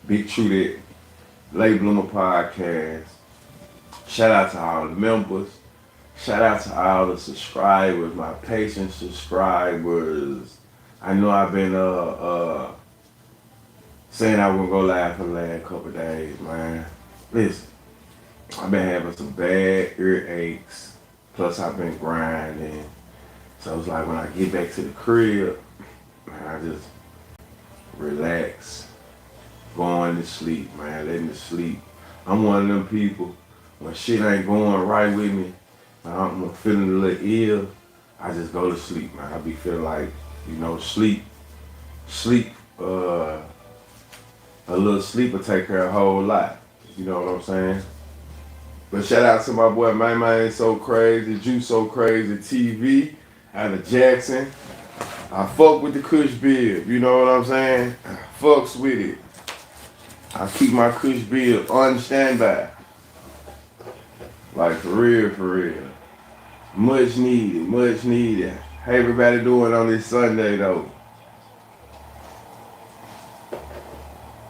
BigTruDat, Label 'em a podcast. Shout out to all the members. Shout out to all the subscribers, my patient subscribers. I know I've been saying I was gonna go live for the last couple of days, man. Listen, I've been having some bad earaches. Plus I've been grinding. So it's like when I get back to the crib, man, I just relax, going to sleep, man, letting it sleep. I'm one of them people, when shit ain't going right with me, I'm feeling a little ill, I just go to sleep, man. I be feeling like, sleep, a little sleep will take care of a whole lot. You know what I'm saying? But shout out to my boy, my man So Crazy, Juice So Crazy TV out of Jackson. I fuck with the Kush bib, you know what I'm saying? I fucks with it. I keep my Kush bib on standby. Like for real, for real. Much needed, much needed. How everybody doing on this Sunday though?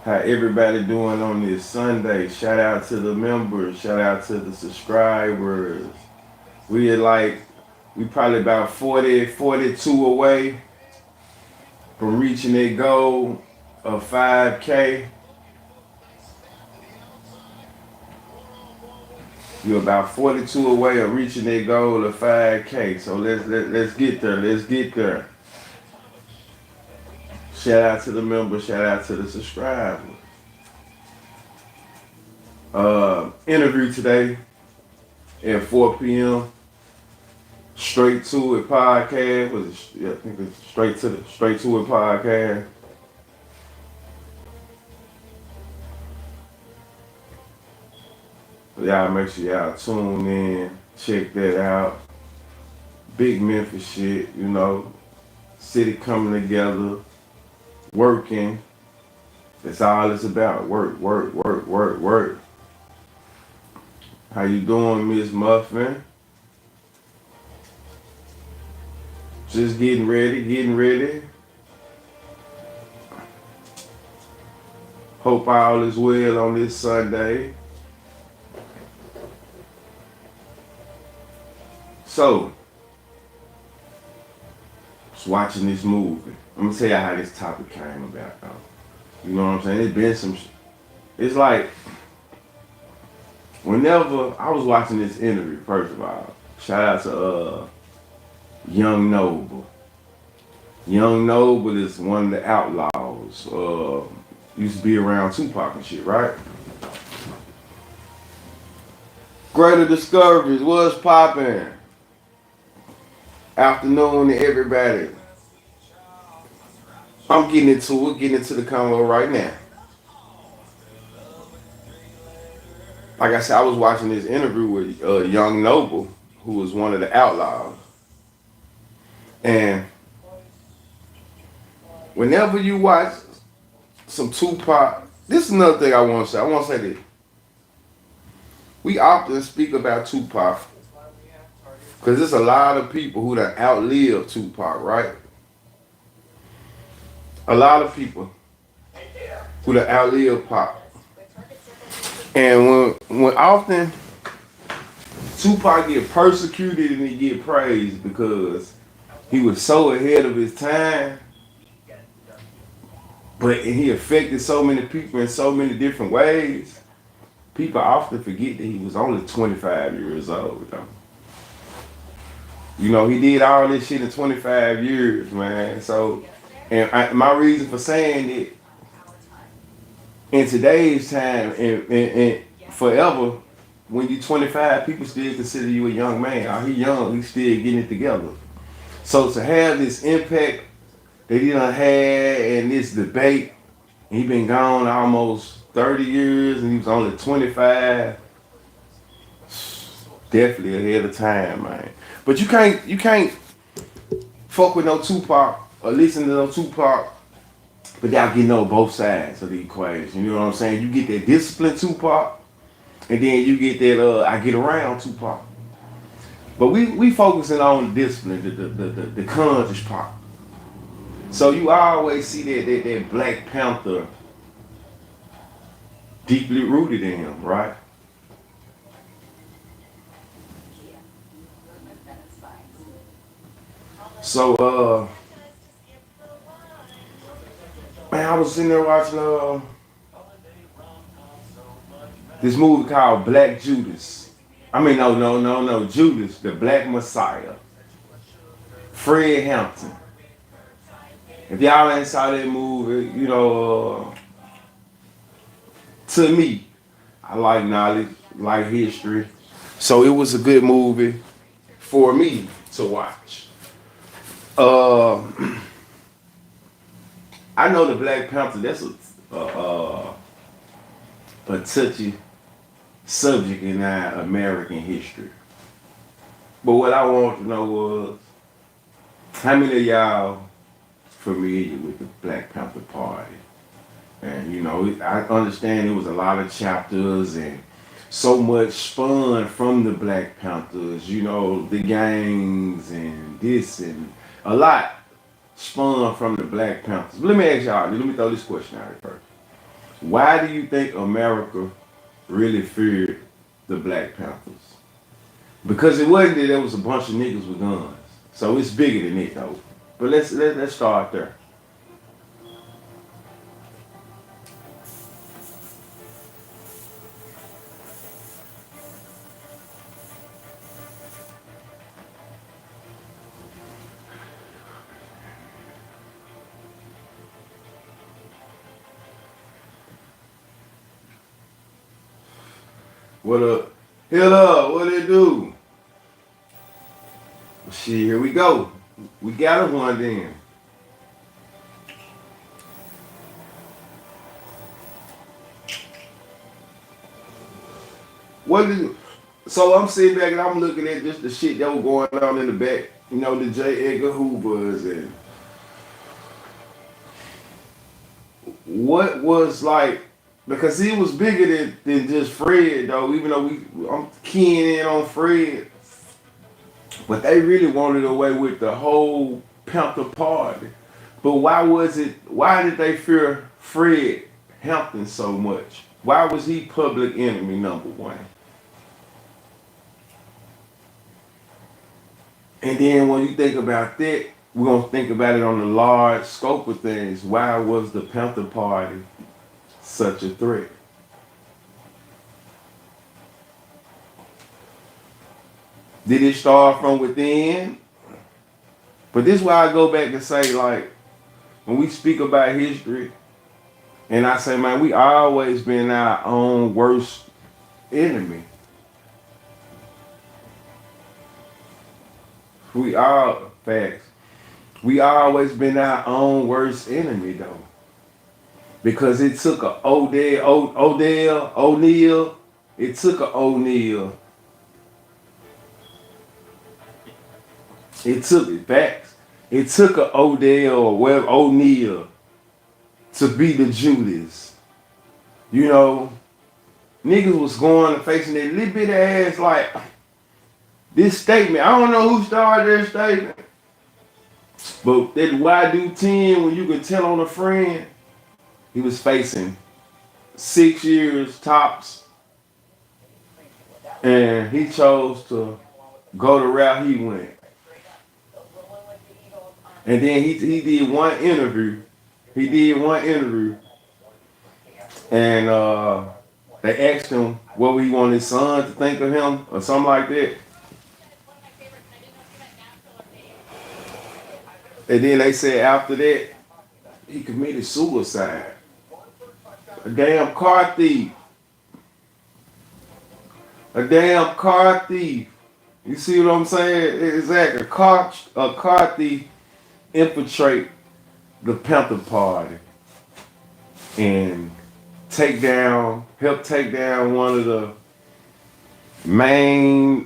How everybody doing on this Sunday? Shout out to the members, shout out to the subscribers. We probably about 42 away from reaching that goal of 5K. You're about 42 away of reaching that goal of 5K. So let's get there. Let's get there. Shout out to the members. Shout out to the subscribers. Interview today at 4 p.m. Straight to It podcast. I think it's straight to it podcast. Y'all make sure y'all tune in, check that out. Big Memphis shit, city coming together, working. That's all it's about. Work, work, work, work, work. How you doing, Miss Muffin? Just getting ready. Hope all is well on this Sunday. So, just watching this movie. I'm gonna tell you how this topic came about, though. You know what I'm saying? It's been it's like, whenever I was watching this interview, first of all, shout out to Young Noble. Young Noble is one of the outlaws. Used to be around Tupac and shit, right? Greater Discoveries, what's poppin'? Afternoon to everybody. I'm getting into the convo right now. Like I said, I was watching this interview with Young Noble, who was one of the outlaws. And whenever you watch some Tupac, this is another thing I want to say. I want to say this. We often speak about Tupac because there's a lot of people who done outlived Tupac, right? A lot of people who done outlived Pac. And when often Tupac get persecuted and he get praised because he was so ahead of his time, but he affected so many people in so many different ways, people often forget that he was only 25 years old, though. He did all this shit in 25 years, man. So, my reason for saying it, in today's time and forever, when you're 25, people still consider you a young man. Oh, he young, he still getting it together. So to have this impact that he done had and this debate, he been gone almost 30 years and he was only 25, definitely ahead of time, man. But you can't fuck with no Tupac or listen to no Tupac without getting on both sides of the equation. You know what I'm saying? You get that discipline Tupac, and then you get that I get around Tupac. But we focusing on the discipline, the conscious part. So you always see that Black Panther deeply rooted in him, right? So, man, I was sitting there watching this movie called Black Judas. I mean, no, Judas, the Black Messiah. Fred Hampton. If y'all ain't saw that movie, to me, I like knowledge, like history. So it was a good movie for me to watch. Uh, I know the Black Panther. That's a touchy subject in our American history. But what I want to know was how many of y'all familiar with the Black Panther Party? And I understand it was a lot of chapters and so much spun from the Black Panthers. The gangs and this and a lot spun from the Black Panthers. But let me ask y'all. Let me throw this question out here first. Why do you think America really feared the Black Panthers? Because it wasn't that there was a bunch of niggas with guns. So it's bigger than it though. But let's start there. What up? Hit up, what it do? Shit, here we go. We got a one then. What did So I'm sitting back and I'm looking at just the shit that was going on in the back. The J. Edgar Hoovers and what was like because he was bigger than just Fred though, even though I'm keying in on Fred. But they really wanted away with the whole Panther party. But why did they fear Fred Hampton so much? Why was he public enemy number one? And then when you think about that, we're going to think about it on the large scope of things. Why was the Panther Party such a threat? Did it start from within? But this is why I go back and say, like, when we speak about history, and I say, man, we always been our own worst enemy. Facts. We always been our own worst enemy though. Because it took a O'Neal, it took a O'Neal. It took it facts. It took a O'Neal to be the Judas. Niggas was going and facing that little bit of ass like this statement. I don't know who started that statement. But that why do 10 when you could tell on a friend? He was facing 6 years tops. And he chose to go the route he went. And then he did one interview. And they asked him what he wanted his son to think of him or something like that. And then they said after that, he committed suicide. A damn car thief. A damn car thief. You see what I'm saying? Exactly. A car thief infiltrate the Panther Party and help take down one of the main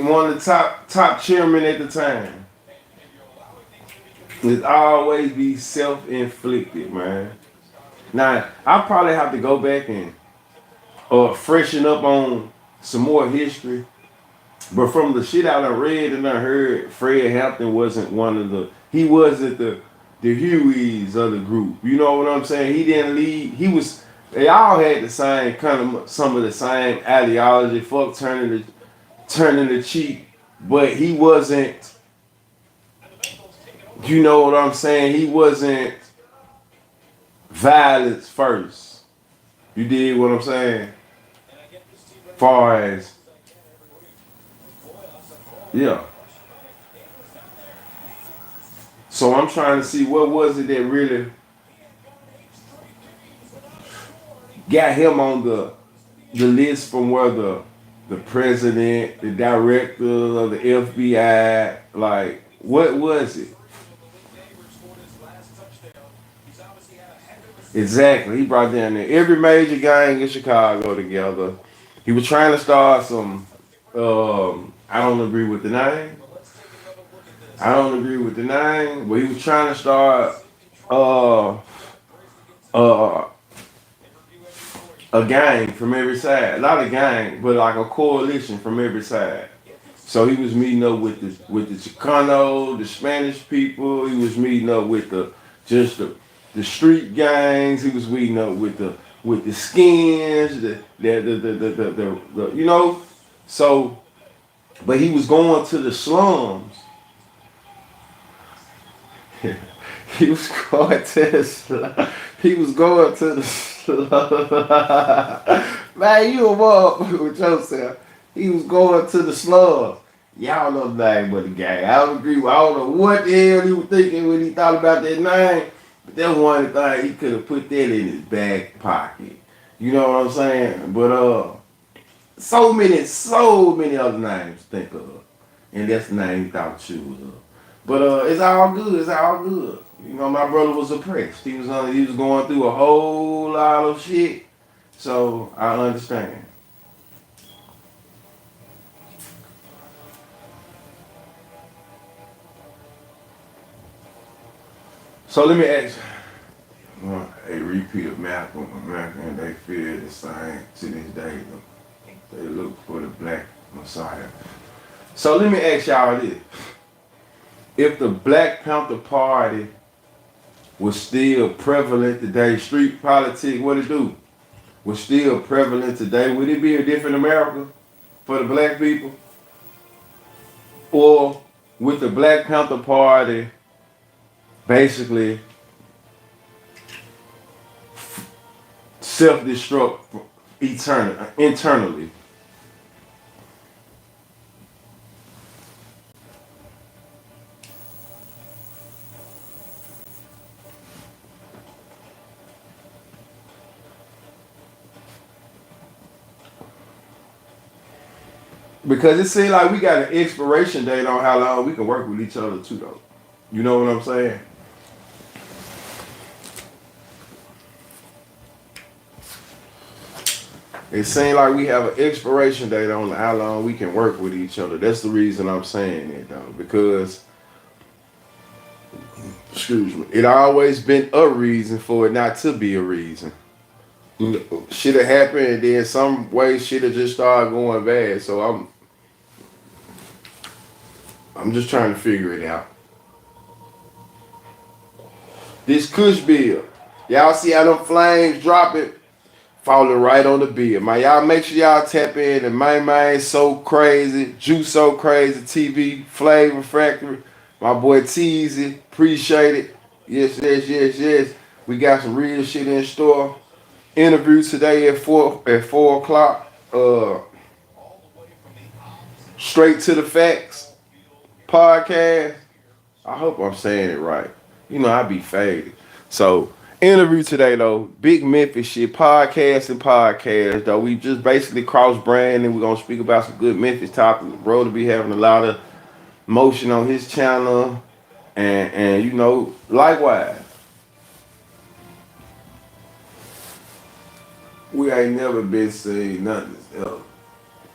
one of the top chairmen at the time. It always be self-inflicted, man. Now I'll probably have to go back and freshen up on some more history. But from the shit I done read and I heard, Fred Hampton wasn't he wasn't the the Hueys of the group. You know what I'm saying? He didn't lead. They all had the same kind of some of the same ideology. Fuck turning the cheek, but he wasn't. You know what I'm saying? He wasn't violence first. You did what I'm saying? Far as yeah. So I'm trying to see what was it that really got him on the list from where the president, the director of the FBI, like what was it? Exactly. He brought down there every major gang in Chicago together. He was trying to start some I don't agree with the name. I don't agree with the name, but he was trying to start uh uh a gang from every side. Not a gang, but like a coalition from every side. So he was meeting up with the Chicano, the Spanish people. He was meeting up with just the street gangs. He was meeting up with the skins, the you know. So, but he was going to the slums. He was going to the slums. He was going to the slums. Man, you a motherfucker with yourself. He was going to the slums. Y'all know the name of the gang. I don't agree with, I don't know what the hell he was thinking when he thought about that name. But that one thing, he could have put that in his back pocket. You know what I'm saying? But so many other names to think of. And that's the name he thought she was of. But it's all good, it's all good. You know, my brother was oppressed. He was going through a whole lot of shit. So I understand. So let me ask a repeat of Malcolm and they feel the same to this day. They look for the black Messiah. So let me ask y'all this. If the Black Panther Party was still prevalent today, street politics, what it do? Was still prevalent today, would it be a different America for the black people? Or with the Black Panther Party basically self-destruct internally? Because it seems like we got an expiration date on how long we can work with each other too, though. You know what I'm saying? It seems like we have an expiration date on how long we can work with each other. That's the reason I'm saying it, though. Because, excuse me, it always been a reason for it not to be a reason. Shit have happened, and then some way shit have just started going bad. So I'm just trying to figure it out. This Kush bill, y'all see how them flames dropping? Falling right on the bill. Man, y'all make sure y'all tap in and my So Crazy, Juice So Crazy TV, Flavor Factory. My boy Teasy, appreciate it. Yes, yes, yes, yes. We got some real shit in store. Interview today at 4 o'clock. Straight to the Facts podcast. I hope I'm saying it right. You know, I be faded. So, interview today, though. Big Memphis shit. Podcast, though. We just basically cross brand and we're going to speak about some good Memphis topics. Bro to be having a lot of motion on his channel. And you know, likewise. We ain't never been saying nothing else.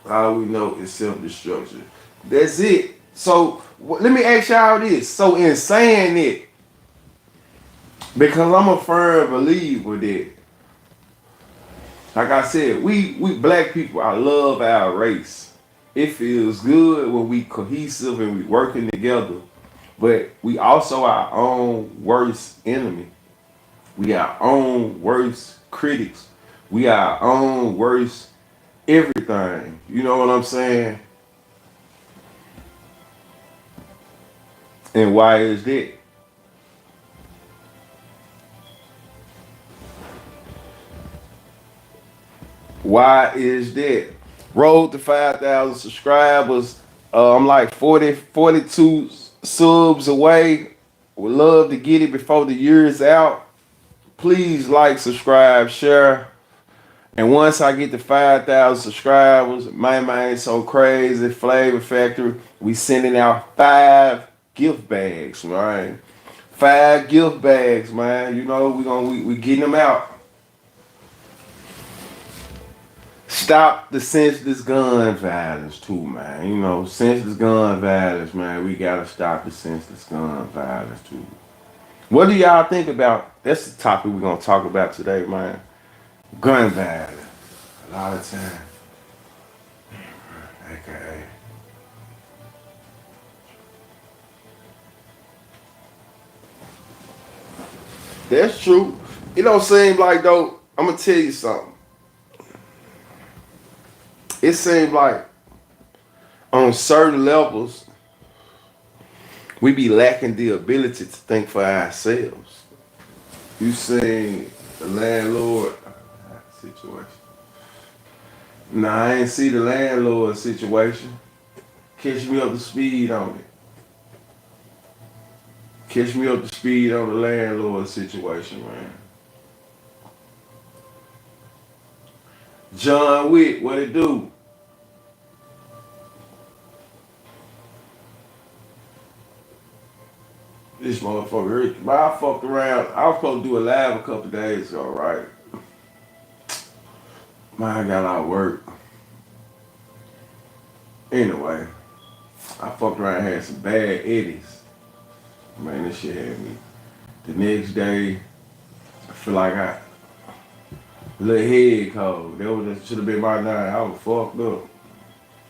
All we know is self-destruction. That's it. So, let me ask y'all this. So, in saying it, because I'm a firm believer that, like I said, we black people, I love our race. It feels good when we cohesive and we working together. But we also our own worst enemy. We our own worst critics. We our own worst everything. You know what I'm saying? And why is that? Why is that? Road to 5,000 subscribers. I'm like 42 subs away. Would love to get it before the year is out. Please like, subscribe, share. And once I get to 5,000 subscribers, my mind so crazy, Flavor Factory, we sending out 5 gift bags, right? 5 gift bags, man. You know, we getting them out. Stop the senseless gun violence too, man. You know, senseless gun violence, man. We gotta stop the senseless gun violence too. What do y'all think about? That's the topic we're gonna talk about today, man. Gun violence. A lot of time. AKA. That's true. It don't seem like though. I'm gonna tell you something. It seems like on certain levels we be lacking the ability to think for ourselves. You seen the landlord situation. Nah, I ain't see the landlord situation. Catch me up to speed on it. Catch me up to speed on the landlord situation, man. John Wick, what it do? This motherfucker, but I fucked around. I was supposed to do a live a couple days ago, right? Man, I got out of work. Anyway, I fucked around and had some bad eddies. Man, this shit had me. The next day, I feel like I little head cold. That should have been my night. I was fucked up.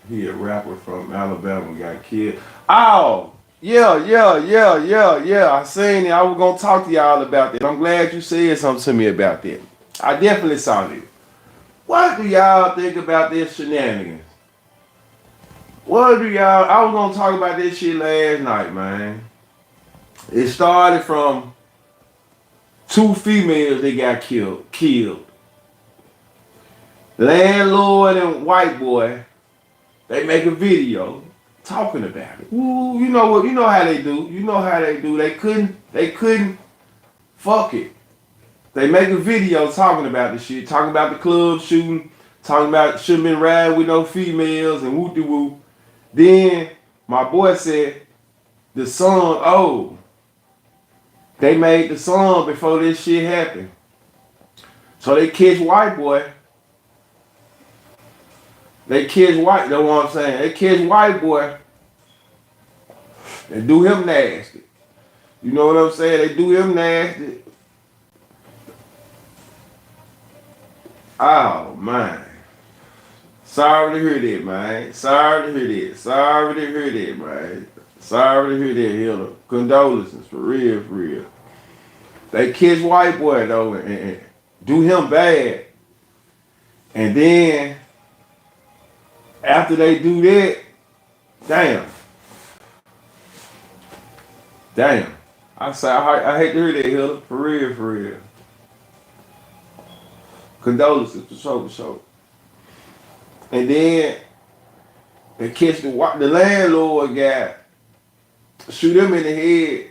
He a rapper from Alabama got killed. Oh, yeah. I seen it. I was gonna talk to y'all about that. I'm glad you said something to me about that. I definitely saw it. What do y'all think about this shenanigans? What do y'all? I was gonna talk about this shit last night, man. It started from 2 females that got killed. Landlord and white boy, they make a video talking about it. Ooh, you know what? You know how they do. You know how they do. They couldn't fuck it. They make a video talking about the shit, talking about the club shooting, talking about shouldn't been riding with no females and whoop de whoop. Then my boy said the song, oh, they made the song before this shit happened. So they catch white boy. They catch white, that's what I'm saying. They catch white boy and do him nasty. You know what I'm saying? They do him nasty. Oh, man. Sorry to hear that, man. Sorry to hear that. Sorry to hear that, man. Sorry to hear that, Hilda. Condolences, for real, for real. They catch white boy, though, and do him bad. And then, after they do that, damn. I hate to hear that, Hilda. For real, for real. Condolences, for sure. And then they catch the landlord guy, shoot him in the head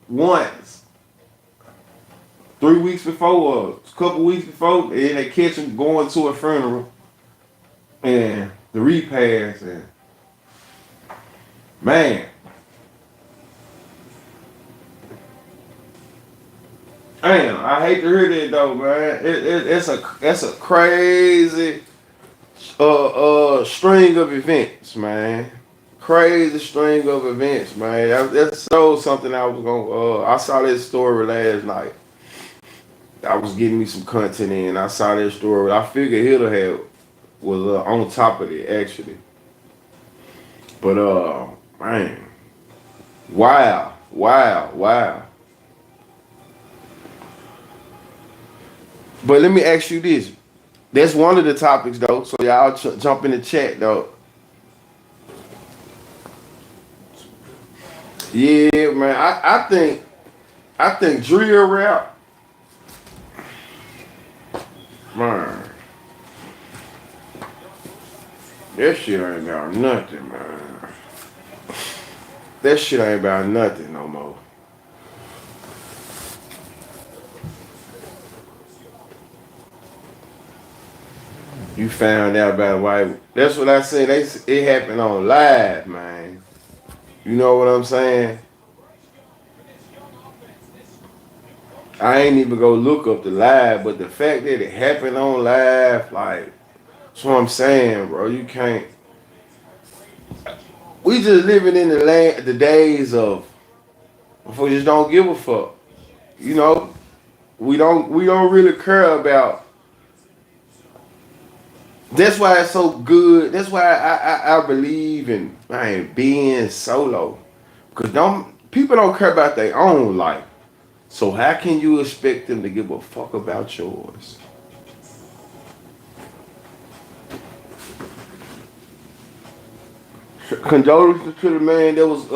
once, 3 weeks before, or a couple weeks before, and then they catch him going to a funeral and the repast, and man. Damn, I hate to hear that though, man. That's a crazy string of events, man. Crazy string of events, man. That's so something I was gonna. I saw that story last night. I was getting me some content in. I saw that story. I figured Hitler was on top of it actually. But man, Wow, wow, wow. But let me ask you this. That's one of the topics though. So y'all jump in the chat though. Yeah, man. I think drill rap, man. That shit ain't about nothing, man. That shit ain't about nothing no more. You found out about why. That's what I said. It happened on live, man. You know what I'm saying? I ain't even go look up the live, but the fact that it happened on live, like, that's what I'm saying, bro. You can't. We just living in the days of we just don't give a fuck. You know, we don't really care about. That's why it's so good. That's why I believe in man being solo, cause people don't care about their own life. So how can you expect them to give a fuck about yours? Condolences to the man that was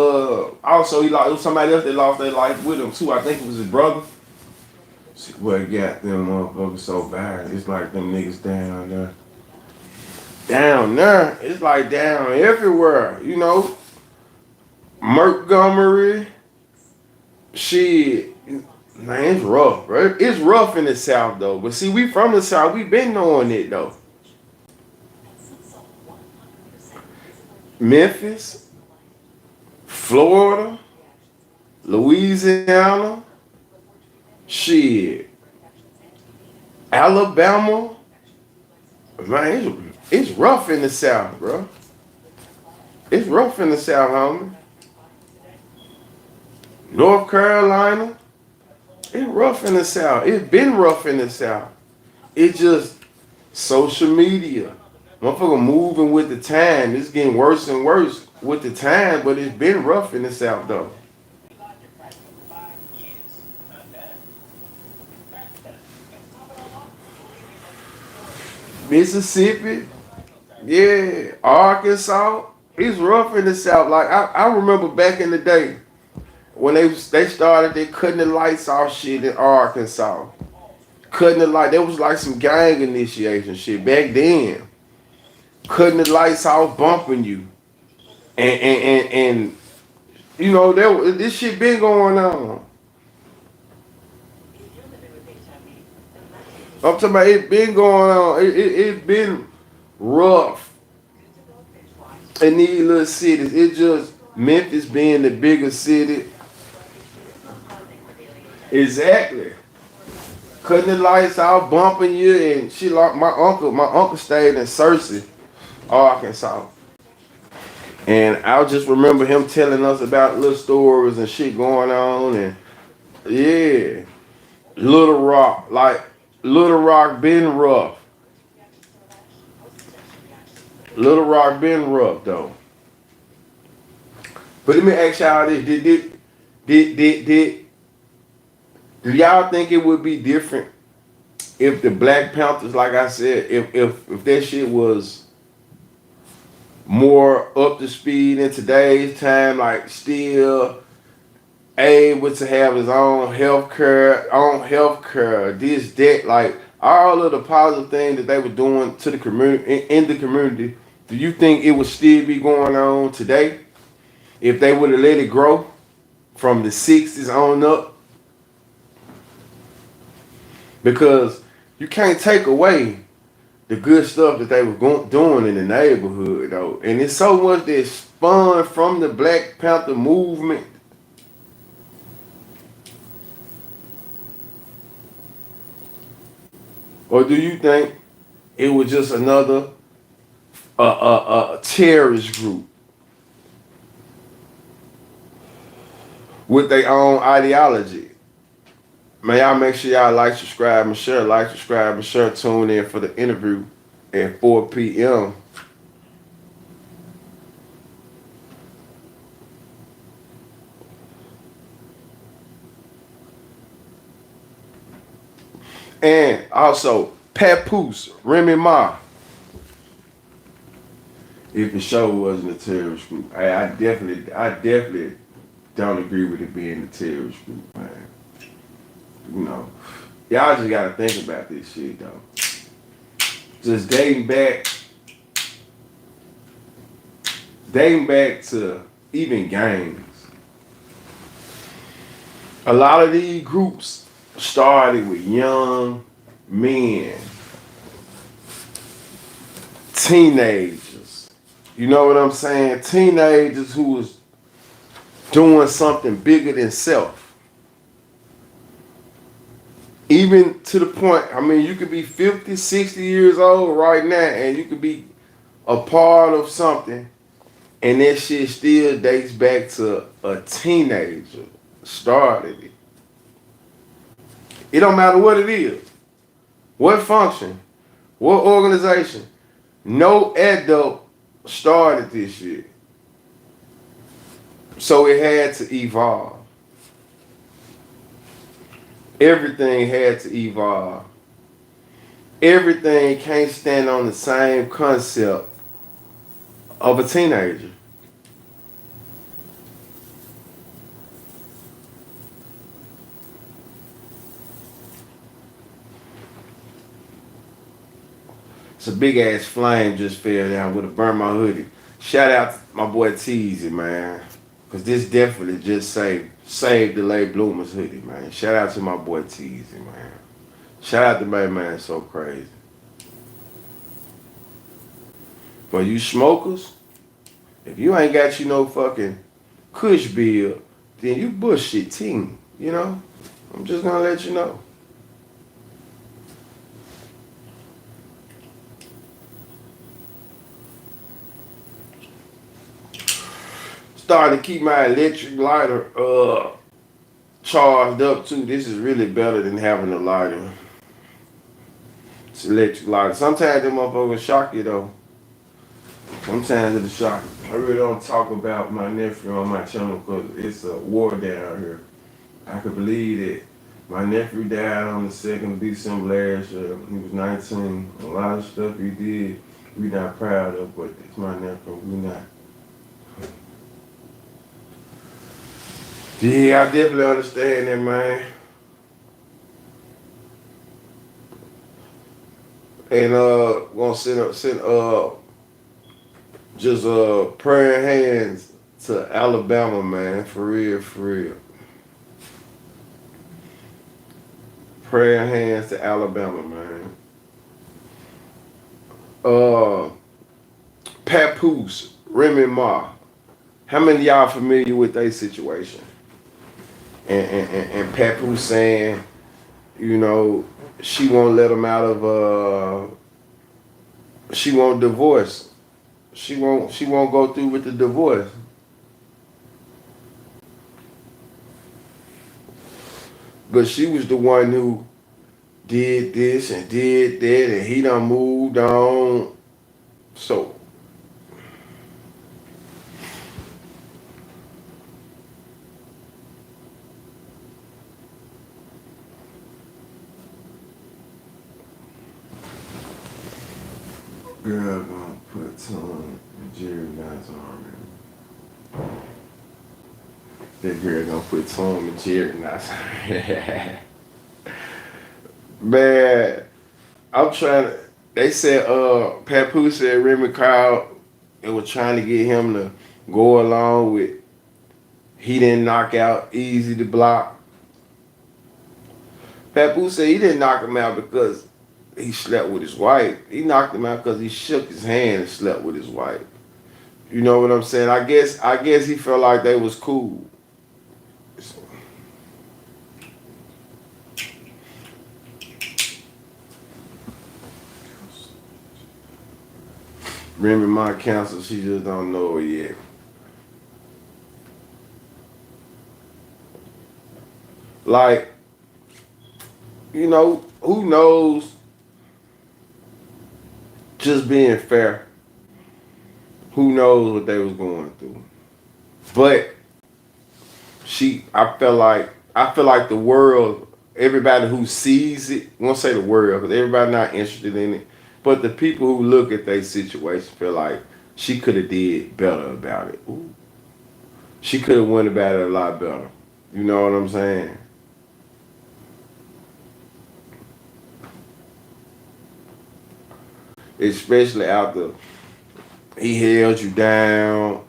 also he lost. It was somebody else that lost their life with him too. I think it was his brother. Well, it got them motherfuckers so bad. It's like them niggas down there. Down there, it's like down everywhere. You know, Montgomery. Shit, man, it's rough, bro. It's rough in the South though. But see, we from the South. We been knowing it though. Memphis, Florida, Louisiana, shit, Alabama. Man, it's rough in the South, bro. It's rough in the South, homie. North Carolina, it's rough in the South. It's been rough in the South. It's just social media. Motherfucker moving with the time. It's getting worse and worse with the time, but it's been rough in the South, though. Mississippi, yeah, Arkansas, it's rough in the South. Like, I remember back in the day when they started, they cutting the lights off shit in Arkansas. Cutting the light, there was like some gang initiation shit back then. Cutting the lights off, bumping you, and you know this shit been going on. I'm talking about it been going on. It been rough in these little cities. It just Memphis being the biggest city. Exactly. Cutting the lights out, bumping you, and shit like my uncle. My uncle stayed in Searcy, Arkansas. And I just remember him telling us about little stories and shit going on, and yeah, Little Rock, like Little Rock been rough. Little Rock been rough though. But let me ask y'all this: did do y'all think it would be different if the Black Panthers, like I said, if that shit was more up to speed in today's time, like still able to have his own health care, this, that, like all of the positive things that they were doing to the community in the community, do you think it would still be going on today if they would have let it grow from the '60s on up? Because you can't take away the good stuff that they were doing in the neighborhood though, and it's so much that spun from the Black Panther movement. Or do you think it was just another terrorist group with their own ideology? Man, y'all make sure y'all like, subscribe, and share. Like, subscribe, and share. Tune in for the interview at 4 p.m. And also, Papoose, Remy Ma. If the show wasn't a terrorist group, I definitely don't agree with it being a terrorist group, man. You know, y'all just gotta think about this shit though. Just dating back to even gangs. A lot of these groups started with young men, teenagers. You know what I'm saying? Teenagers who was doing something bigger than self. Even to the point, I mean, you could be 50, 60 years old right now and you could be a part of something and that shit still dates back to a teenager started it. It don't matter what it is, what function, what organization. No adult started this shit. So it had to evolve. Everything had to evolve. Everything can't stand on the same concept of a teenager. It's a big ass flame just fell down would have burned my hoodie. Shout out to my boy Teasy, man. Cause this definitely just saved the late bloomers hoodie, man. Shout out to my boy Teasy, man. Shout out to my man So Crazy. For you smokers, if you ain't got you no fucking Kush bill, then you bullshit team, you know? I'm just gonna let you know. Starting to keep my electric lighter charged up too. This is really better than having a lighter. It's electric lighter. Sometimes them motherfuckers shock you though. Sometimes it'll shock you. I really don't talk about my nephew on my channel because it's a war down here. I could believe that my nephew died on the 2nd of December last year. He was 19. A lot of stuff he did, we not proud of, but it's my nephew. We not. Yeah, I definitely understand that, man. And gonna send just praying hands to Alabama, man. For real, for real. Praying hands to Alabama, man. Uh, Papoose, Remy Ma. How many of y'all familiar with their situation? And Papoose saying, you know, she won't let him out of she won't divorce. She won't go through with the divorce. But she was the one who did this and did that and he done moved on. So girl gonna put some Jerry Knott's arm in. That girl gonna put Tom and Jerry Knott's man, I'm trying to. They said, Papoose said Remy called and was trying to get him to go along with. He didn't knock out Easy to Block. Papoose said he didn't knock him out because he slept with his wife. He knocked him out because he shook his hand and slept with his wife. You know what I'm saying? I guess he felt like they was cool. Remy Ma canceled, she just don't know it yet. Like, you know, who knows? Just being fair, who knows what they was going through? But I feel like the world everybody who sees it, I won't say the world, because everybody not interested in it, but the people who look at their situation feel like she could have did better about it. Ooh. She could have went about it a lot better. You know what I'm saying? Especially after he held you down,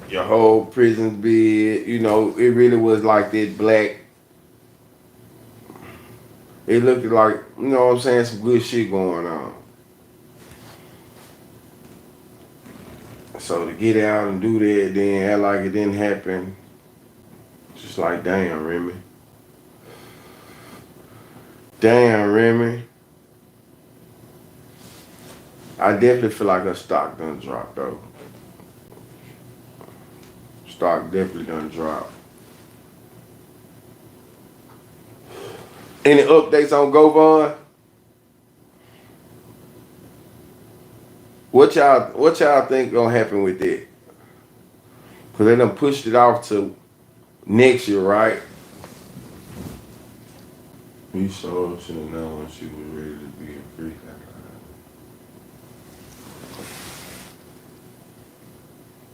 your whole prison bed. You know, it really was like that black. It looked like, you know what I'm saying, some good shit going on. So to get out and do that, then act like it didn't happen, just like, damn, Remy. Damn, Remy. I definitely feel like her stock done dropped, though. Stock definitely done dropped. Any updates on GoVon? What y'all think gonna happen with that? Cause they done pushed it off to next year, right? You sure should have known she was ready to be a freak.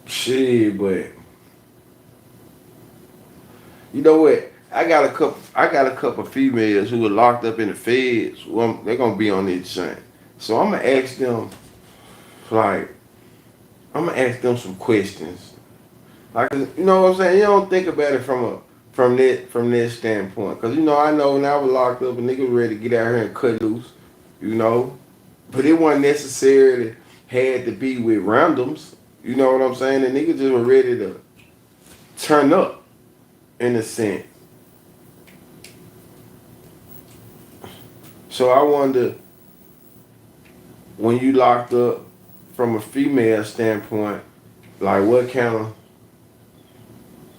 Shit, but you know what? I got a couple females who were locked up in the feds. Well, they're gonna be on this joint. So I'm gonna ask them, like, I'm gonna ask them some questions. Like, you know what I'm saying? You don't think about it from that standpoint. Cause you know, I know when I was locked up, a nigga was ready to get out here and cut loose. You know, but it wasn't necessarily had to be with randoms. You know what I'm saying? The nigga just was ready to turn up in a sense. So I wonder, when you locked up from a female standpoint, like what kind of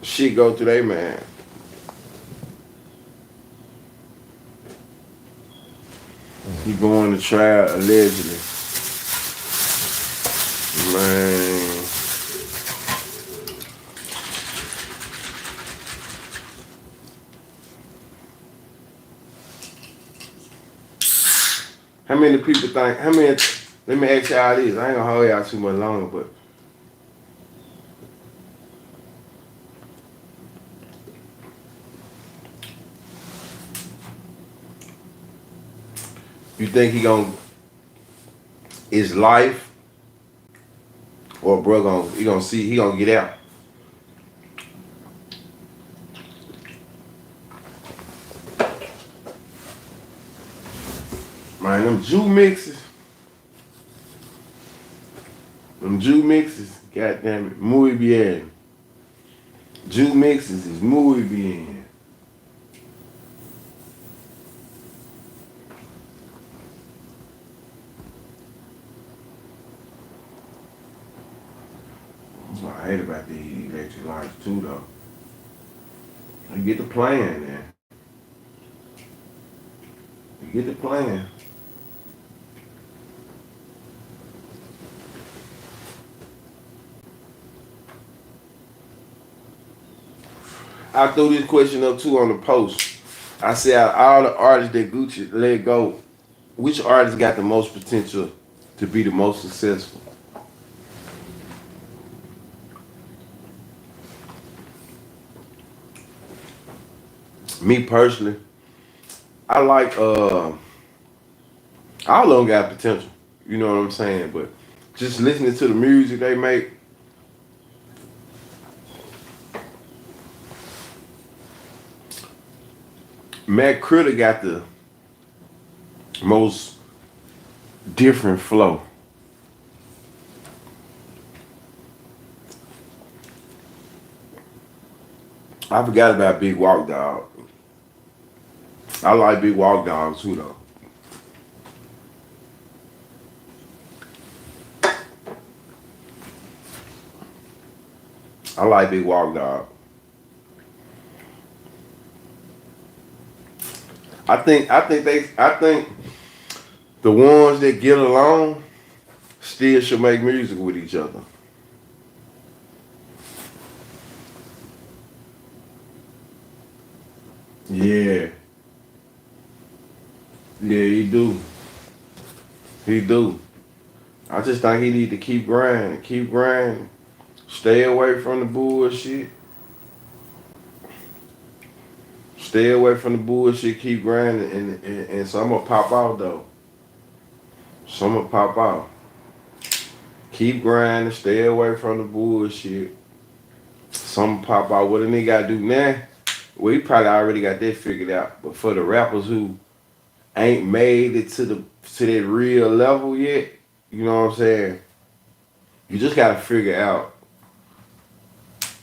shit go through they man? You going to trial allegedly. Man. How many people think, let me ask y'all this. I ain't gonna hold y'all too much longer, but you think his life, or bro he gonna get out? Man, them Jew mixes, goddamn it, muy bien. Jew mixes is muy bien. That's what I hate about these electric lights too, though. You get the plan, man. You get the plan. I threw this question up too on the post. I said, out of all the artists that Gucci let go, which artist got the most potential to be the most successful? Me personally, I like all of them got potential. You know what I'm saying? But just listening to the music they make, Matt Critter got the most different flow. I forgot about Big Walk Dog. I like Big Walk Dog too, though. I like Big Walk Dog. I think the ones that get along still should make music with each other. Yeah. Yeah, he do. He do. I just think he need to keep grinding, keep grinding. Stay away from the bullshit. Stay away from the bullshit. Keep grinding, and so I'm gonna pop out though. So I'm gonna pop out. Keep grinding. Stay away from the bullshit. Some pop out. What a nigga gotta do now? Well, he probably already got that figured out. But for the rappers who ain't made it to that real level yet, you know what I'm saying? You just gotta figure out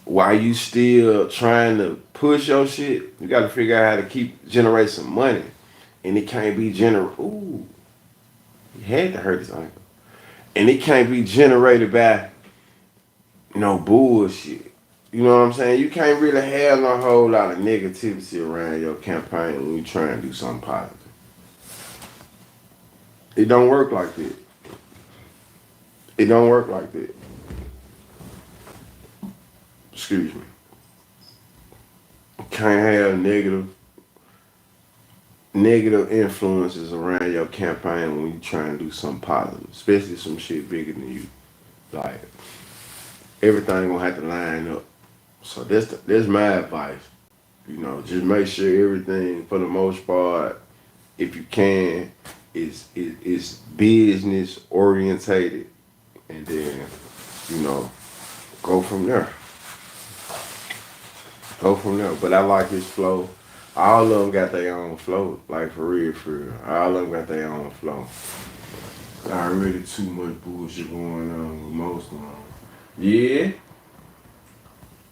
why you still trying to push your shit. You gotta figure out how to keep generate some money, and it can't be Ooh, he had to hurt his ankle, and it can't be generated by no bullshit. You know what I'm saying? You can't really have no whole lot of negativity around your campaign when you try and do something positive. It don't work like that. It don't work like that. Excuse me. You can't have negative influences around your campaign when you try and do something positive, especially some shit bigger than you. Like everything gonna have to line up. So that's my advice. You know, just make sure everything, for the most part, if you can, is business orientated, and then you know go from there. Go from there. But I like his flow. All of them got their own flow, like for real, for real. All of them got their own flow. Already too much bullshit going on with most of them. Yeah,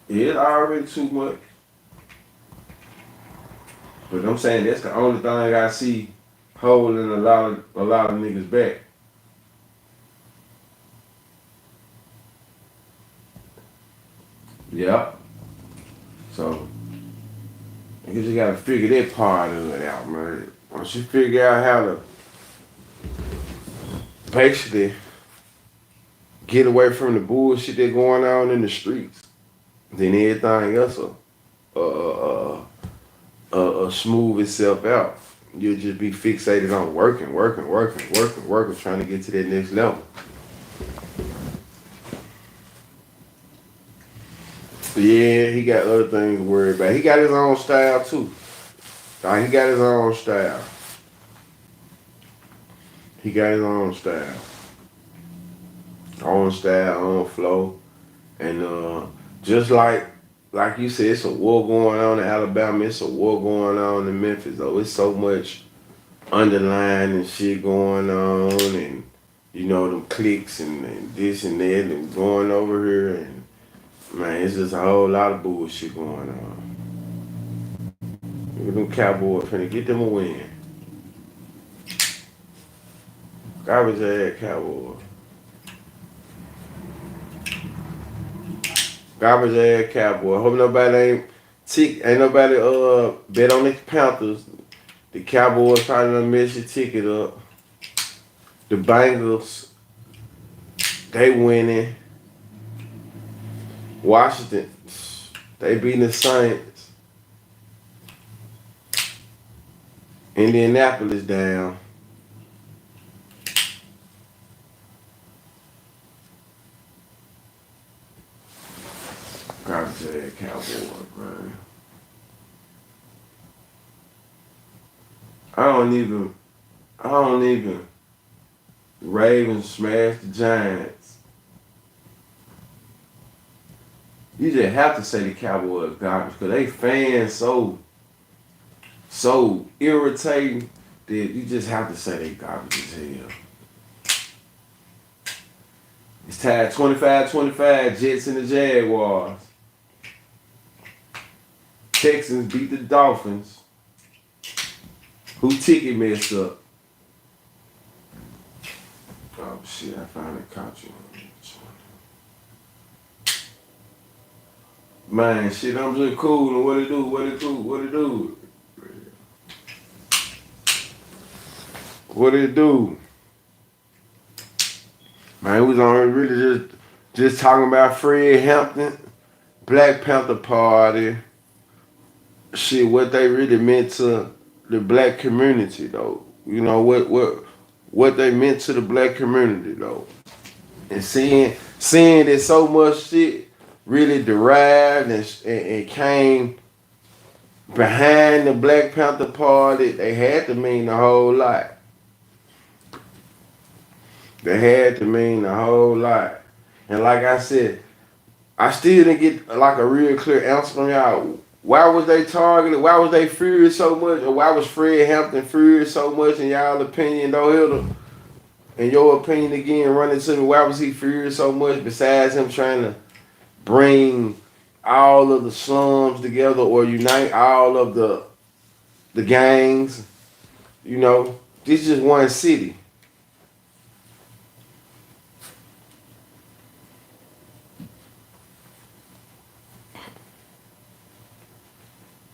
it's already too much. But I'm saying that's the only thing I see holding a lot of niggas back. Yep. So you just gotta figure that part of it out, man. Once you figure out how to basically get away from the bullshit that's going on in the streets, then everything else will smooth itself out. You'll just be fixated on working, trying to get to that next level. Yeah, he got other things to worry about. He got his own style too. Like, he got his own style. He got his own style. Own style, own flow. And just like you said, it's a war going on in Alabama. It's a war going on in Memphis, though. It's so much underlying shit going on, and you know them cliques and this and that and going over here, and man, it's just a whole lot of bullshit going on. Look at them Cowboys finna get them a win. Garbage ass Cowboys. Garbage ass Cowboy. Hope nobody ain't nobody bet on the Panthers. The Cowboys probably done mess your ticket up. The Bengals, they winning. Washington, they beating the Saints. Indianapolis down. Garbage ass Cowboys, man. I don't even. Ravens smashed the Giants. You just have to say the Cowboys garbage because they fans so irritating that you just have to say they garbage as hell. It's tied 25-25, Jets and the Jaguars. Texans beat the Dolphins. Who ticket messed up? Oh shit, I finally caught you. Man, shit, I'm just cool and what it do. What it do? Man, we was on really just talking about Fred Hampton, Black Panther Party, shit, what they really meant to the black community though. you know, what they meant to the black community though. And seeing that so much shit really derived and came behind the Black Panther Party, they had to mean a whole lot. They had to mean a whole lot. And like I said, I still didn't get like a real clear answer from y'all. Why was they targeted? Why was they feared so much? Or why was Fred Hampton feared so much in y'all opinion, though, Hilda? In your opinion again, running to me, why was he feared so much besides him trying to bring all of the slums together or unite all of the gangs? You know, this is just one city.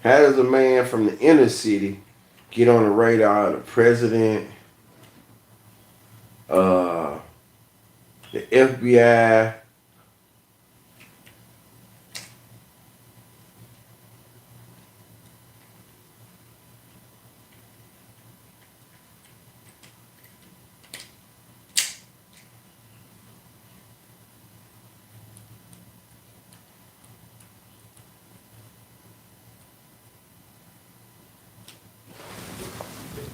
How does a man from the inner city get on the radar of the president, uh, the FBI?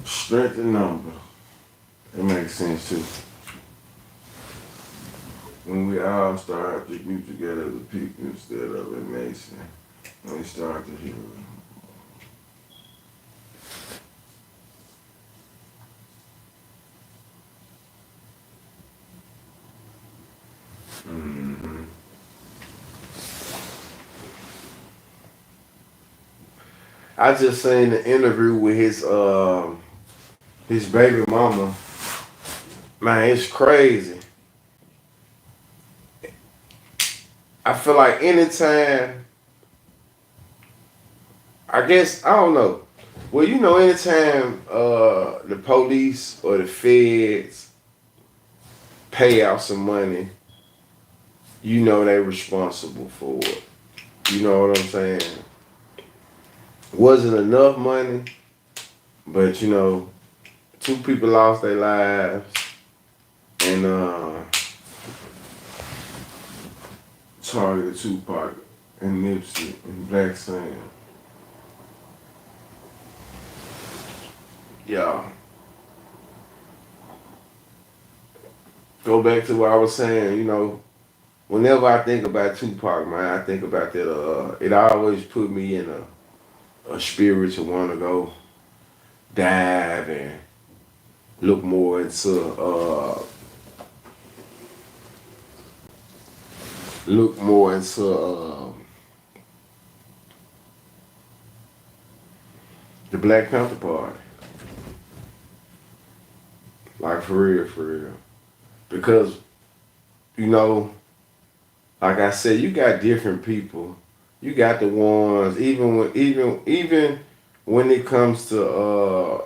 Strength in number. It makes sense too. When we all start to get together as a people instead of a nation, when we start to heal. Mm-hmm. I just seen the interview with his baby mama. Man, it's crazy. I feel like anytime, I guess, I don't know. Well, you know, anytime the police or the feds pay out some money, you know they responsible for it. You know what I'm saying? Wasn't enough money, but you know, two people lost their lives, and targeted Tupac and Nipsey and Black Sam. Yeah. Go back to what I was saying, you know, whenever I think about Tupac, man, I think about that, it always put me in a spirit to want to go dive and look more into, the Black Panther Party. Like for real, for real. Because, you know, like I said, you got different people. You got the ones, even when it comes to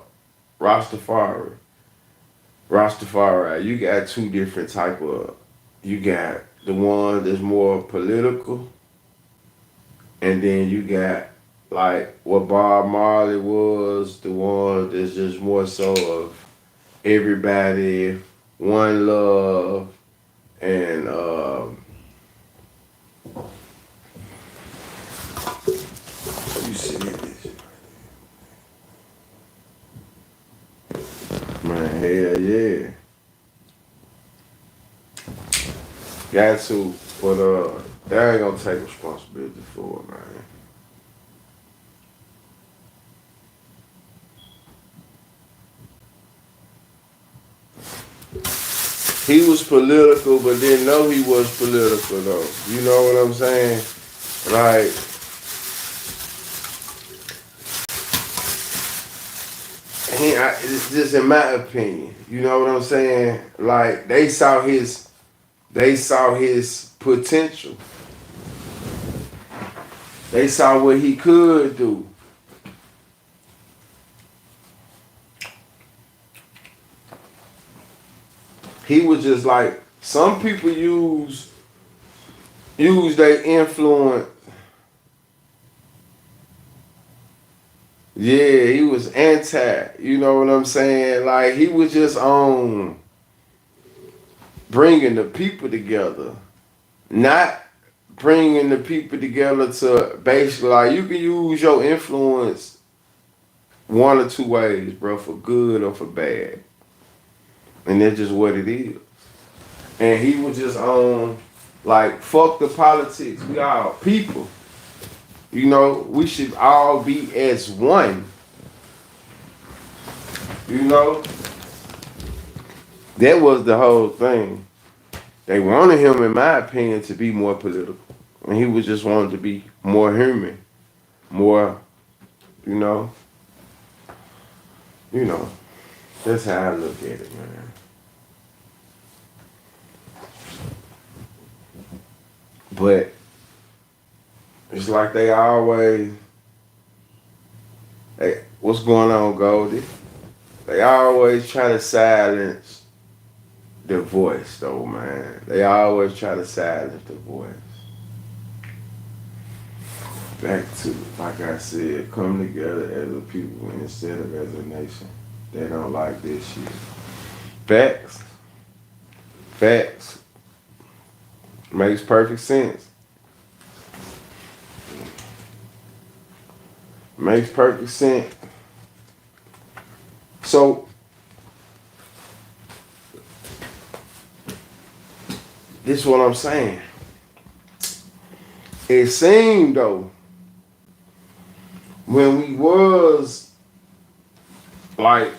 Rastafari, you got two different type of. You got the one that's more political, and then you got like what Bob Marley was, the one that's just more so of everybody, one love, and you see this, man, hell yeah, got to, but they ain't gonna take responsibility for it, man. He was political, but didn't know he was political, though. You know what I'm saying? Like, it's just in my opinion. You know what I'm saying? Like, they saw his potential. They saw what he could do. He was just like, some people use their influence. Yeah, he was anti. You know what I'm saying? Like he was just on bringing the people together, not bringing the people together to basically like you can use your influence one or two ways, bro, for good or for bad, and that's just what it is. And he was just on like fuck the politics. We all people. You know, we should all be as one. You know, that was the whole thing. They wanted him, in my opinion, to be more political, and he was just wanted to be more human, more, you know, you know. That's how I look at it, man. But it's like they always, hey, what's going on, Goldie? They always try to silence the voice, though, man. They always try to silence the voice. Back to, like I said, come together as a people instead of as a nation. They don't like this shit. Facts. Facts. Makes perfect sense. Makes perfect sense. So, this is what I'm saying. It seemed, though, when we was, like,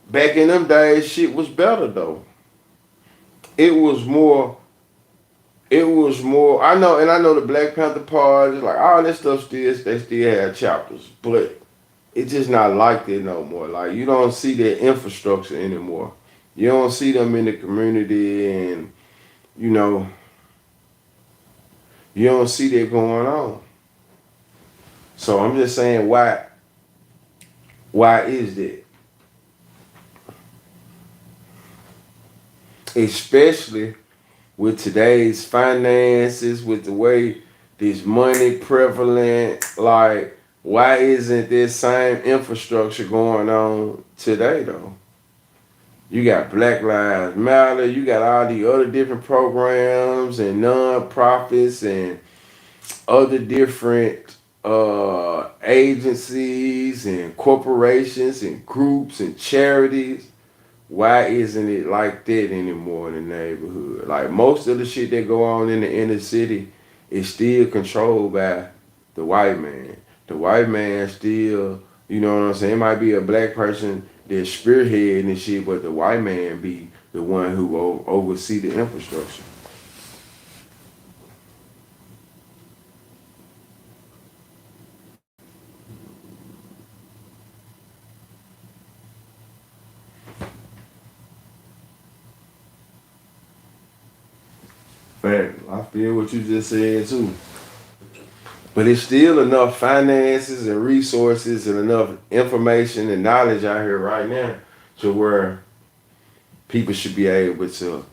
back in them days, shit was better, though. It was more, I know, and I know the Black Panther Party, like, all that stuff still, they still had chapters, but it's just not like that no more. Like, you don't see that infrastructure anymore. You don't see them in the community, and, you know, you don't see that going on. So I'm just saying, why is that? Especially with today's finances, with the way this money prevalent, like why isn't this same infrastructure going on today though? You got Black Lives Matter, you got all the other different programs and non-profits and other different agencies and corporations and groups and charities. Why isn't it like that anymore in the neighborhood? Like most of the shit that go on in the inner city is still controlled by the white man. The white man still, you know what I'm saying? It might be a black person that's spearheading and shit, but the white man be the one who oversee the infrastructure. Fact, I feel what you just said too. But it's still enough finances and resources and enough information and knowledge out here right now to where people should be able to,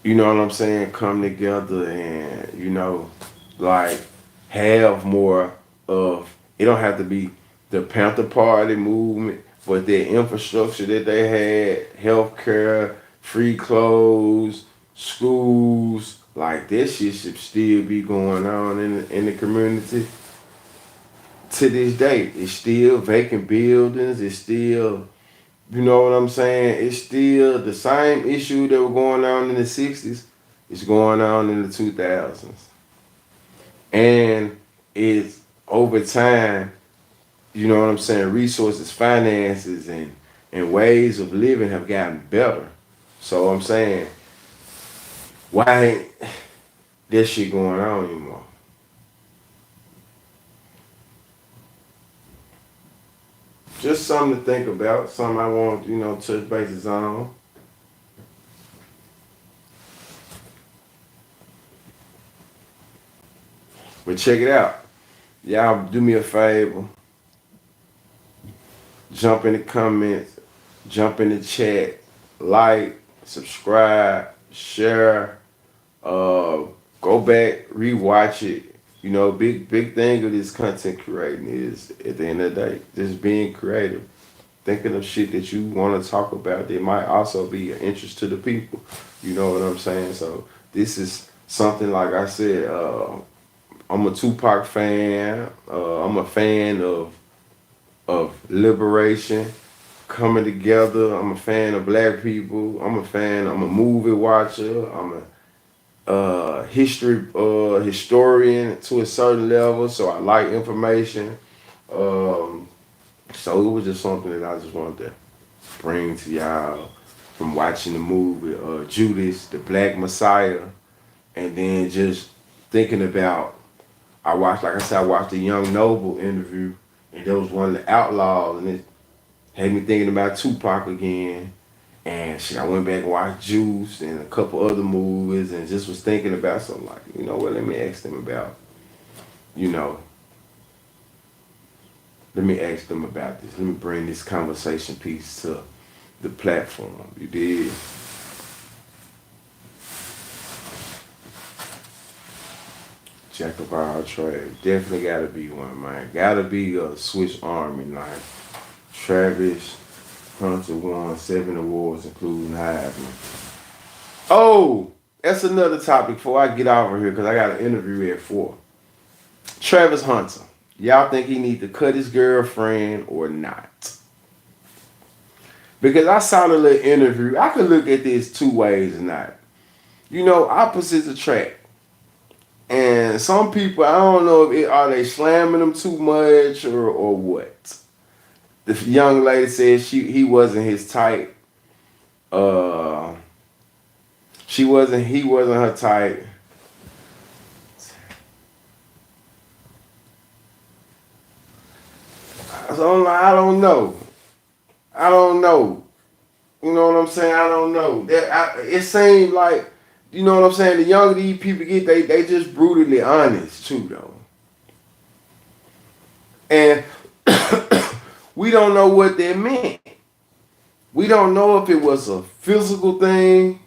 you know what I'm saying, come together and, you know, like have more of, it don't have to be the Panther Party movement, but their infrastructure that they had, healthcare, free clothes, schools, like this shit should still be going on in the community to this day. It's still vacant buildings. It's still, you know what I'm saying? It's still the same issue that were going on in the 60s. It's going on in the 2000s. And it's over time, you know what I'm saying? Resources, finances, and ways of living have gotten better. So I'm saying, why ain't that shit going on anymore? Just something to think about, something I want, you know, touch bases on. But check it out. Y'all do me a favor. Jump in the comments, jump in the chat, like, subscribe, share, uh, go back, rewatch it. You know, big thing of this content creating is at the end of the day, just being creative, thinking of shit that you want to talk about that might also be an interest to the people. You know what I'm saying? So this is something like I said. I'm a Tupac fan. I'm a fan of liberation, coming together. I'm a fan of black people. I'm a fan. I'm a movie watcher. I'm a historian to a certain level, so I like information. Um, so it was just something that I just wanted to bring to y'all from watching the movie Judas, the Black Messiah, and then just thinking about. I watched, like I said, I watched the Young Noble interview, and there was one of the outlaws, and it had me thinking about Tupac again. And shit, I went back and watched Juice and a couple other movies and just was thinking about something like, you know what, let me ask them about, you know, let me ask them about this. Let me bring this conversation piece to the platform. You did. Jack of all trades. Definitely gotta be one, man. Gotta be a Swiss Army knife. Travis Hunter won 7 awards, including Heisman. Oh, that's another topic before I get out of here because I got an interview at 4. Travis Hunter. Y'all think he need to cut his girlfriend or not? Because I saw the little interview. I could look at this two ways tonight. You know, opposites attract. And some people, I don't know if are they slamming him too much or what. The young lady said he wasn't his type. Uh, he wasn't her type. So I don't know. I don't know. You know what I'm saying? I don't know. It seems like, you know what I'm saying? The younger these people get, they just brutally honest too, though. And we don't know what that meant. We don't know if it was a physical thing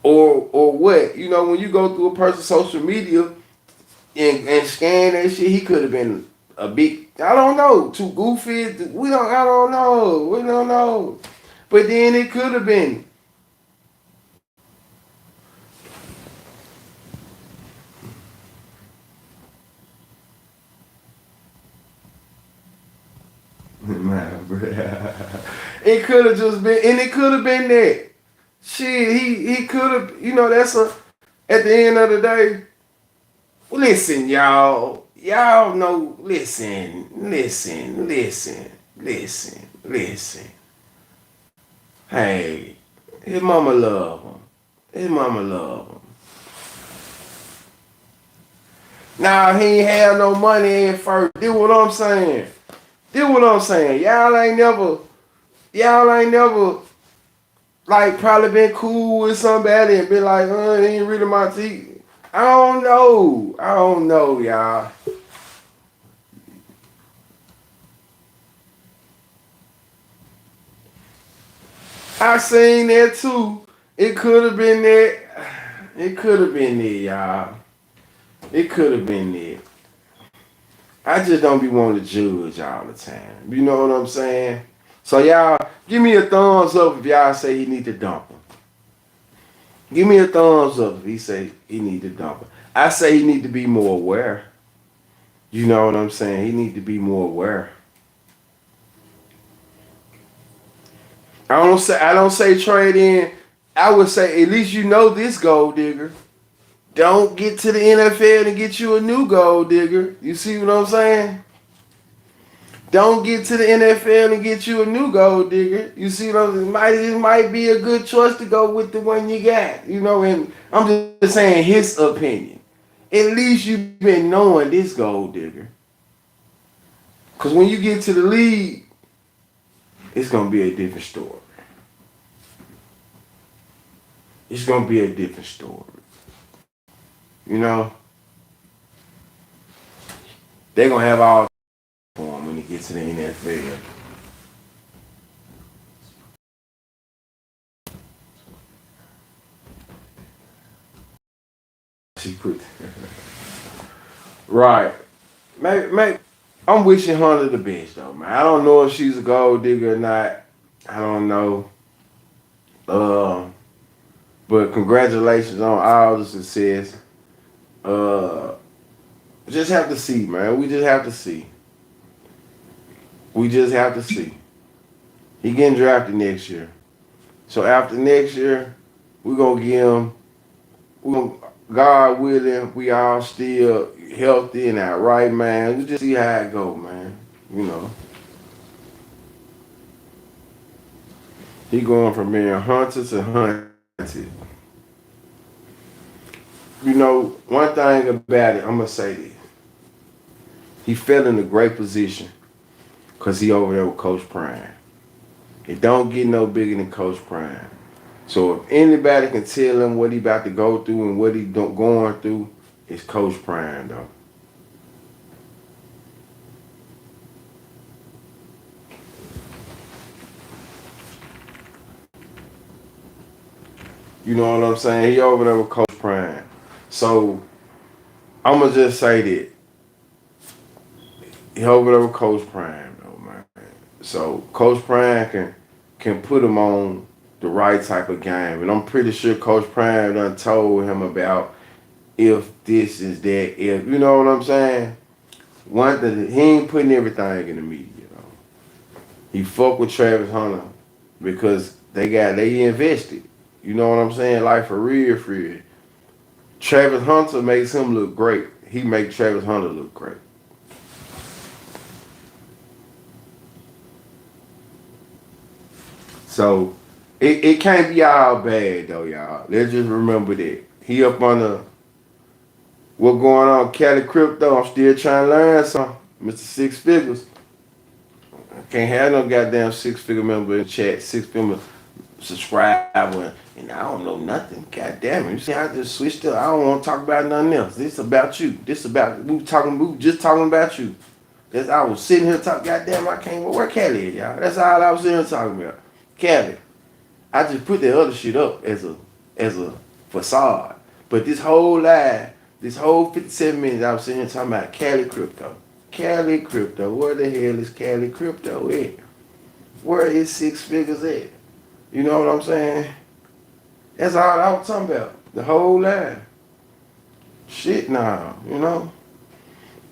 or what. You know, when you go through a person's social media and scan that shit, he could have been a big, I don't know, too goofy. I don't know. We don't know. But then it could have been. Man, bro. It could have just been, and it could have been that. Shit, he could have, you know, at the end of the day, listen, y'all. Y'all know, listen. Hey, his mama love him. His mama love him. Now, he ain't have no money at first. This what I'm saying. Y'all ain't never like probably been cool with somebody and been like, it ain't really my teeth. I don't know, y'all. I seen that too. It could have been that. It could have been there, y'all. It could have been there. I just don't be wanting to judge all the time. You know what I'm saying? So y'all, give me a thumbs up if y'all say he need to dump him. Give me a thumbs up if he say he need to dump him. I say he need to be more aware. You know what I'm saying? He need to be more aware. I don't say trade in. I would say at least you know this gold digger. Don't get to the NFL and get you a new gold digger. You see what I'm saying? Don't get to the NFL and get you a new gold digger. You see what I'm saying? It might be a good choice to go with the one you got. You know, and I'm just saying his opinion. At least you've been knowing this gold digger. Because when you get to the league, it's going to be a different story. It's going to be a different story. You know? They're going to have all for him when he gets to the NFL. She put right. Maybe I'm wishing Hunter the best though, man. I don't know if she's a gold digger or not. I don't know. Uh, but congratulations on all the success. Uh, just have to see, man. We just have to see. We just have to see. He getting drafted next year. So after next year, we're gonna give him. We gonna, God willing, we all still healthy and our right, man. We just see how it go, man. You know, he going from being hunted to hunted. You know, one thing about it, I'm gonna say this: he fell in a great position because he over there with Coach Prime. It don't get no bigger than Coach Prime. So if anybody can tell him what he about to go through and what he going through, it's Coach Prime, though. You know what I'm saying? He over there with Coach Prime. So I'm gonna just say that he over there with Coach Prime, though, man. So Coach Prime can put him on the right type of game, and I'm pretty sure Coach Prime done told him about if this is that, if you know what I'm saying. One thing, he ain't putting everything in the media. You know, he fuck with Travis Hunter because they invested. You know what I'm saying? Like for real, for real. Travis Hunter makes him look great. He makes Travis Hunter look great. So it can't be all bad though, y'all. Let's just remember that. He up on the what going on, Cali Crypto. I'm still trying to learn some. Mr. Six Figures. I can't have no goddamn six-figure member in chat, six-figure subscriber, and I don't know nothing. God damn it. You see, I just switched up. I don't want to talk about nothing else. This about you. This about we just talking about you. That's I was sitting here talking, goddamn, I can't where Cali is, y'all. That's all I was sitting here talking about. Cali. I just put that other shit up as a facade. But this whole live, this whole 57 minutes I was sitting here talking about Cali Crypto. Cali Crypto. Where the hell is Cali Crypto at? Where is Six Figures at? You know what I'm saying? That's all I was talking about. The whole live. Shit nah, you know?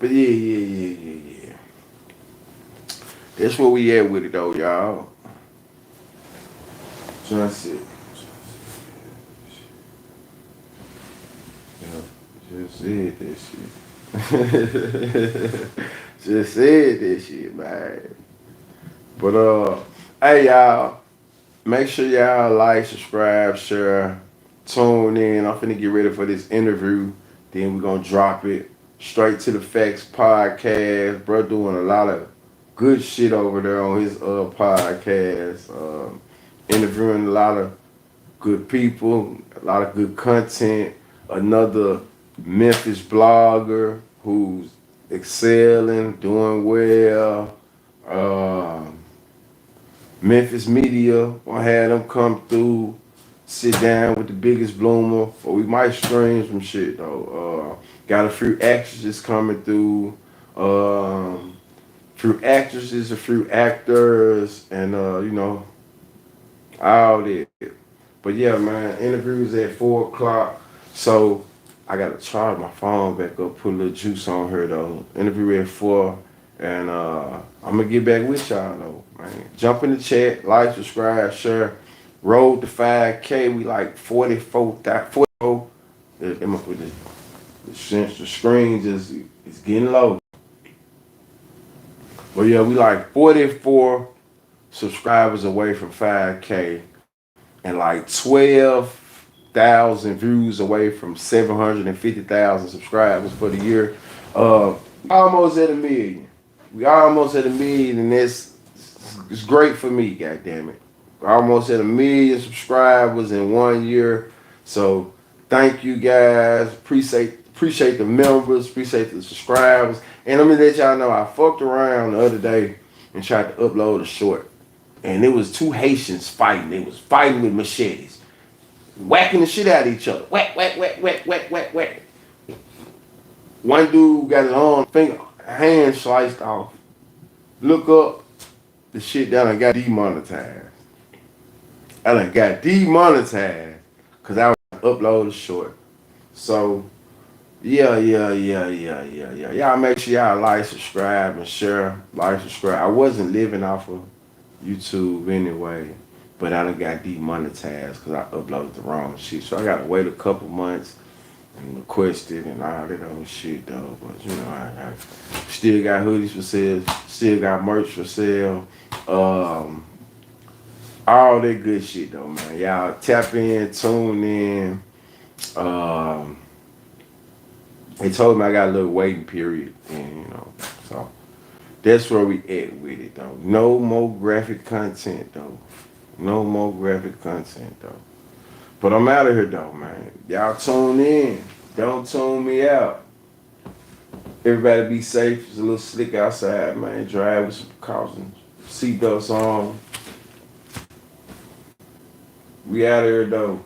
But yeah. That's where we at with it though, y'all. Just it. Just said that shit. Just said that shit, man. But hey y'all, make sure y'all like, subscribe, share, tune in. I'm finna get ready for this interview. Then we're gonna drop it straight to the Facts podcast. Bro doing a lot of good shit over there on his podcast. Interviewing a lot of good people, a lot of good content. Another Memphis blogger who's excelling, doing well. Memphis media, I had them come through, sit down with the biggest bloomer, or we might stream some shit though. Got a few actresses coming through, few actresses, a few actors, and you know, all that. But yeah, man, interviews at 4 o'clock. So I gotta charge my phone back up, put a little juice on her though. Interview at 4. And I'm gonna get back with y'all though, man. Jump in the chat, like, subscribe, share. Road to 5K. We like 44. Since the screen just it's getting low. But yeah, we like 44 subscribers away from 5K, and like 12,000 views away from 750,000 subscribers for the year. Almost at a million. We almost at a million, and it's great for me, goddammit. Almost at a million subscribers in 1 year. So thank you guys. Appreciate the members, appreciate the subscribers. And let me let y'all know I fucked around the other day and tried to upload a short. And it was two Haitians fighting. They was fighting with machetes. Whacking the shit out of each other. Whack, whack, whack, whack, whack, whack, whack. One dude got his arm, hand sliced off. Look up, the shit that I got demonetized. I done got demonetized because I was uploaded short. So yeah. Y'all make sure y'all like, subscribe, and share. Like, subscribe. I wasn't living off of YouTube anyway, but I done got demonetized because I uploaded the wrong shit. So I gotta wait a couple months and request it and all that other shit though. But you know, I still got hoodies for sale, still got merch for sale. All that good shit though, man. Y'all tap in, tune in. Um, they told me I got a little waiting period, and you know, so that's where we at with it though. No more graphic content though. No more graphic content though. But I'm out of here though, man. Y'all tune in. Don't tune me out. Everybody be safe. It's a little slick outside, man. Drive with some precautions. Seatbelts on. We out of here though.